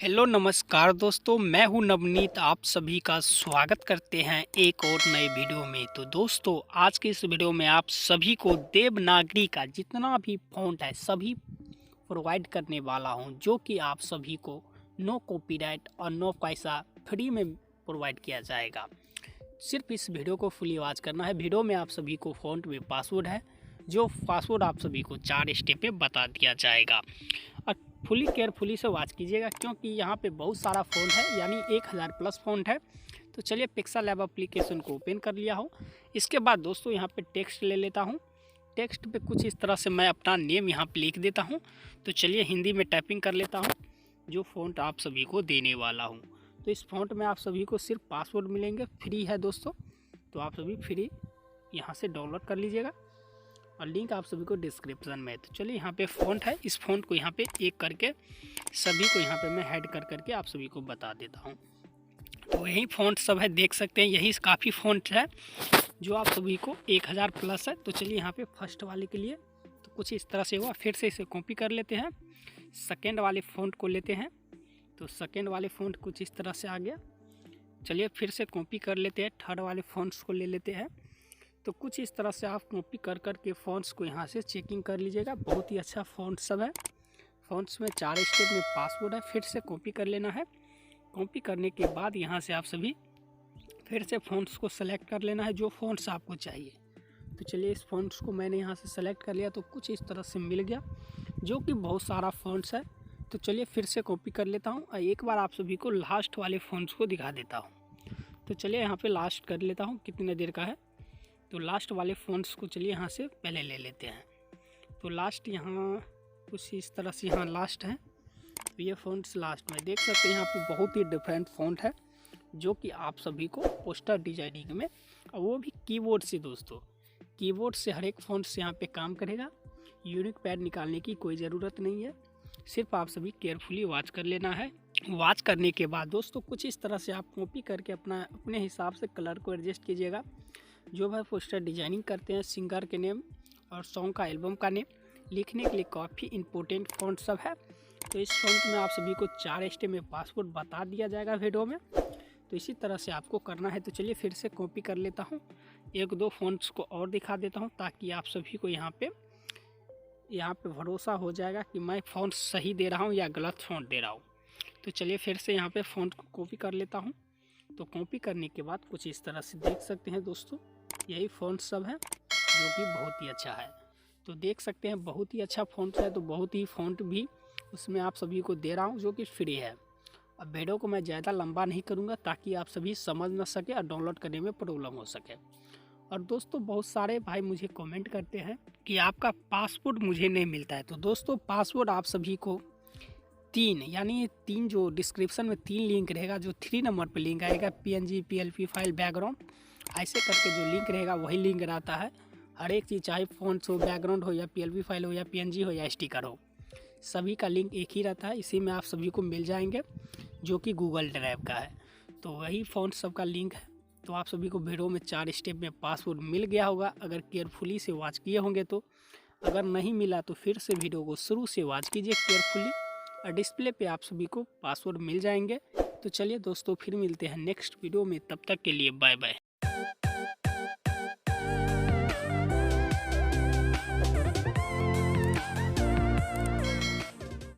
Hello नमस्कार दोस्तों, मैं हूं नवनीत। आप सभी का स्वागत करते हैं एक और नए वीडियो में। तो दोस्तों, आज के इस वीडियो में आप सभी को देवनागरी का जितना भी फ़ॉन्ट है सभी प्रोवाइड करने वाला हूं, जो कि आप सभी को नो कॉपीराइट और नो पैसा फ्री में प्रोवाइड किया जाएगा। सिर्फ इस वीडियो को फुली वॉच करना है। वीडियो में आप सभी को फ़ॉन्ट में पासवर्ड है, जो पासवर्ड आप सभी को 4 स्टेप में बता दिया जाएगा। और फुली केयरफुली से वॉच कीजिएगा, क्योंकि यहाँ पे बहुत सारा फ़ॉन्ट है, यानी 1000 प्लस फ़ॉन्ट है। तो चलिए पिक्सेल लैब एप्लीकेशन को ओपन कर लिया हो। इसके बाद दोस्तों यहाँ पे टेक्स्ट ले लेता हूँ। टेक्स्ट पे कुछ इस तरह से मैं अपना नेम यहाँ पे लिख देता हूँ। तो चलिए हिंदी में टाइपिंग कर लेता हूँ, जो फ़ॉन्ट आप सभी को देने वाला हूँ। तो इस फ़ॉन्ट में आप सभी को सिर्फ पासवर्ड मिलेंगे, फ्री है दोस्तों। तो आप सभी फ्री यहाँ से डाउनलोड कर लीजिएगा और लिंक आप सभी को डिस्क्रिप्शन में है। तो चलिए यहाँ पे फ़ॉन्ट है, इस फ़ॉन्ट को यहाँ पे एक करके सभी को यहाँ पे मैं ऐड कर करके आप सभी को बता देता हूँ। तो यही फ़ॉन्ट सब है, देख सकते हैं। यही काफ़ी फ़ॉन्ट है जो आप सभी को 1000 प्लस है। तो चलिए यहाँ पे फर्स्ट वाले के लिए तो कुछ इस तरह से हुआ। फिर से इसे कॉपी कर लेते हैं। सेकेंड वाले फ़ॉन्ट को लेते हैं। तो सेकेंड वाले फ़ॉन्ट कुछ इस तरह से आ गया। चलिए फिर से कॉपी कर लेते हैं। थर्ड वाले फ़ॉन्ट्स को ले लेते हैं। तो कुछ इस तरह से आप कॉपी कर के फ़ॉन्ट्स को यहाँ से चेकिंग कर लीजिएगा। बहुत ही अच्छा फ़ॉन्ट सब है। फ़ॉन्ट्स में 4 स्टेप में पासवर्ड है। फिर से कॉपी कर लेना है। कॉपी करने के बाद यहाँ से आप सभी फिर से फ़ॉन्ट्स को सेलेक्ट कर लेना है, जो फ़ॉन्ट्स आपको चाहिए। तो चलिए इस फ़ॉन्ट्स को मैंने यहाँ से सेलेक्ट कर लिया। तो कुछ इस तरह से मिल गया, जो कि बहुत सारा फ़ॉन्ट्स है। तो चलिए फिर से कॉपी कर लेता हूँ और एक बार आप सभी को लास्ट वाले फ़ॉन्ट्स को दिखा देता हूँ। तो चलिए यहाँ पे लास्ट कर लेता हूँ, कितने देर का है। तो लास्ट वाले फ़ॉन्ट्स को चलिए यहाँ से पहले ले लेते हैं। तो लास्ट यहाँ कुछ इस तरह से यहाँ लास्ट है। तो ये फ़ॉन्ट्स लास्ट में देख सकते हैं। यहाँ पे बहुत ही डिफरेंट फ़ॉन्ट है, जो कि आप सभी को पोस्टर डिजाइनिंग में, और वो भी कीबोर्ड से दोस्तों। कीबोर्ड से हर एक फ़ॉन्ट से यहाँ पे काम करेगा। यूनिक पैड निकालने की कोई ज़रूरत नहीं है। सिर्फ आप सभी केयरफुली वॉच कर लेना है। वॉच करने के बाद दोस्तों कुछ इस तरह से आप कॉपी करके अपने हिसाब से कलर को एडजस्ट कीजिएगा। जो भाई पोस्टर डिजाइनिंग करते हैं, सिंगर के नेम और सॉन्ग का एल्बम का नेम लिखने के लिए काफ़ी इंपॉर्टेंट फ़ॉन्ट सब है। तो इस फ़ॉन्ट में आप सभी को 4 स्टेप में पासवर्ड बता दिया जाएगा वीडियो में। तो इसी तरह से आपको करना है। तो चलिए फिर से कॉपी कर लेता हूँ, एक दो फ़ॉन्ट्स को और दिखा देता हूँ, ताकि आप सभी को यहाँ पे भरोसा हो जाएगा कि मैं फ़ॉन्ट सही दे रहा हूँ या गलत फ़ॉन्ट दे रहा हूँ। तो चलिए फिर से यहाँ पे फ़ॉन्ट को कॉपी कर लेता हूँ। तो कॉपी करने के बाद कुछ इस तरह से देख सकते हैं दोस्तों, यही फ़ॉन्ट सब है, जो कि बहुत ही अच्छा है। तो देख सकते हैं बहुत ही अच्छा फ़ॉन्ट है। तो बहुत ही फ़ॉन्ट भी उसमें आप सभी को दे रहा हूँ, जो कि फ्री है। अब वीडियो को मैं ज़्यादा लंबा नहीं करूँगा, ताकि आप सभी समझ ना सके और डाउनलोड करने में प्रॉब्लम हो सके। और दोस्तों बहुत सारे भाई मुझे कमेंट करते हैं कि आपका पासवर्ड मुझे नहीं मिलता है। तो दोस्तों पासवर्ड आप सभी को 3, यानी 3 जो डिस्क्रिप्शन में 3 लिंक रहेगा, जो 3 नंबर पे लिंक आएगा, PNG, PLP फाइल, बैकग्राउंड, ऐसे करके जो लिंक रहेगा वही लिंक रहता है। हर एक चीज़, चाहे फ़ॉन्ट्स हो, बैकग्राउंड हो, या PLP फाइल हो, या PNG हो, या स्टिकर हो, सभी का लिंक एक ही रहता है। इसी में आप सभी को मिल जाएंगे, जो कि गूगल ड्राइव का है। तो वही फ़ॉन्ट सब का लिंक है। तो आप सभी को वीडियो में 4 स्टेप में पासवर्ड मिल गया होगा, अगर केयरफुली से वॉच किए होंगे तो। अगर नहीं मिला तो फिर से वीडियो को शुरू से वॉच कीजिए केयरफुली, और डिस्प्ले पे आप सभी को पासवर्ड मिल जाएंगे। तो चलिए दोस्तों फिर मिलते हैं नेक्स्ट वीडियो में, तब तक के लिए बाय बाय।